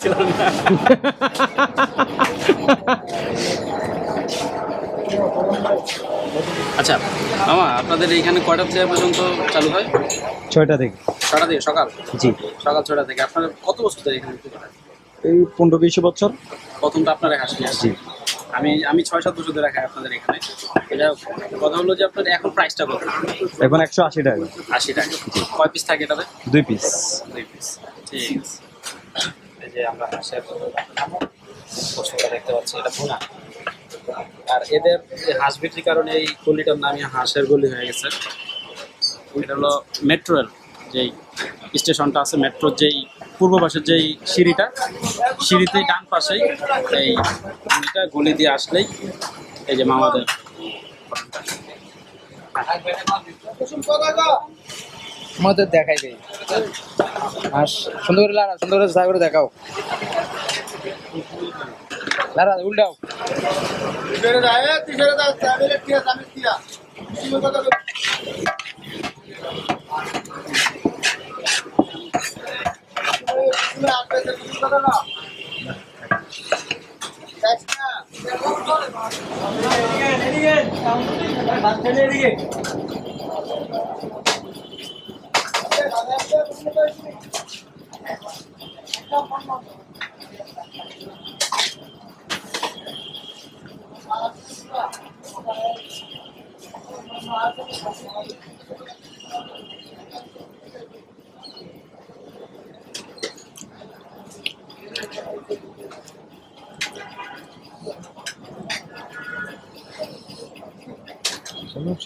করতেছিলাম না। আচ্ছা মামা, আপনাদের এইখানে কয়টা থেকে পর্যন্ত চালু হয়? 6টা থেকে। 6টা থেকে সকাল? জি। সকাল 6টা থেকে। আপনার কত বছর ধরে এখানে বিক্রি করেন? এই 15-20 বছর। প্রথম তো আপনারা হাঁস নিয়ে আসছি। জি। আমি 6-7 বছর ধরে খাই আপনাদের এখানে। এটা কথা হলো যে আপনার এখন প্রাইসটা কত? এখন 180 টাকা। 80 টাকা। কয় পিস থাকে এটাতে? 2 পিস। 2 পিস। ঠিক আছে। এই যে আমরা হাঁসের পোস্তটা দেখতে পাচ্ছি, এটা ভুনা। আর এদের যে হাঁস বিক্রির কারণে এই গলিটার নামই হাঁসের গলি হয়ে গেছে। এটা হলো মেট্রো রেল যেই স্টেশনটা আছে, মেট্রোর যেই পূর্ব পাশের যেই সিঁড়িতেই ডান পাশেই এই গলি দিয়ে আসলেই এই যে মামাদের আমাদের দেখাই দেয় হাঁস সুন্দর করে লাড়া, সুন্দর করে করে দেখাও, লাড়া উল্টাও।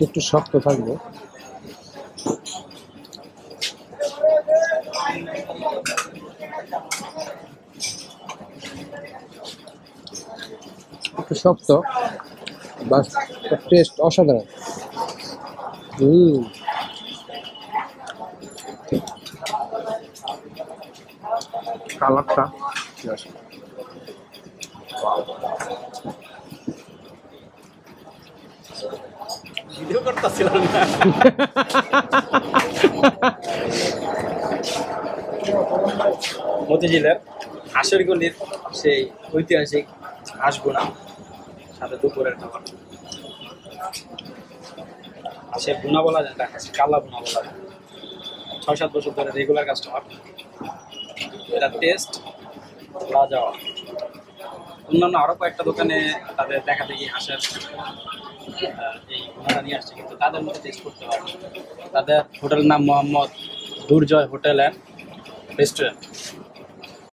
একটু শক্ত থাকবে। একটু শক্ত, বাস টেস্ট অসাধারণ। কালারটা ভিডিও করতেছিলাম না। মতিঝিলের হাঁসের গলির সেই ঐতিহাসিক হাঁস বোনা, সাথে দুপুরের খাবার। হাঁসের বোনা বলা যায় না, হাঁসের কালা বোনা বলা যায়। 6-7 বছর ধরে রেগুলার কাস্টমার। এটা টেস্ট লাজবাব। অন্যান্য আরো কয়েকটা দোকানে তাদের দেখা দেখি হাঁসের এই বোনাটা নিয়ে আসছে, কিন্তু তাদের মধ্যে টেস্ট করতে পারে। তাদের হোটেলের নাম মোহাম্মদ দুর্জয় হোটেল অ্যান্ড রেস্টুরেন্ট।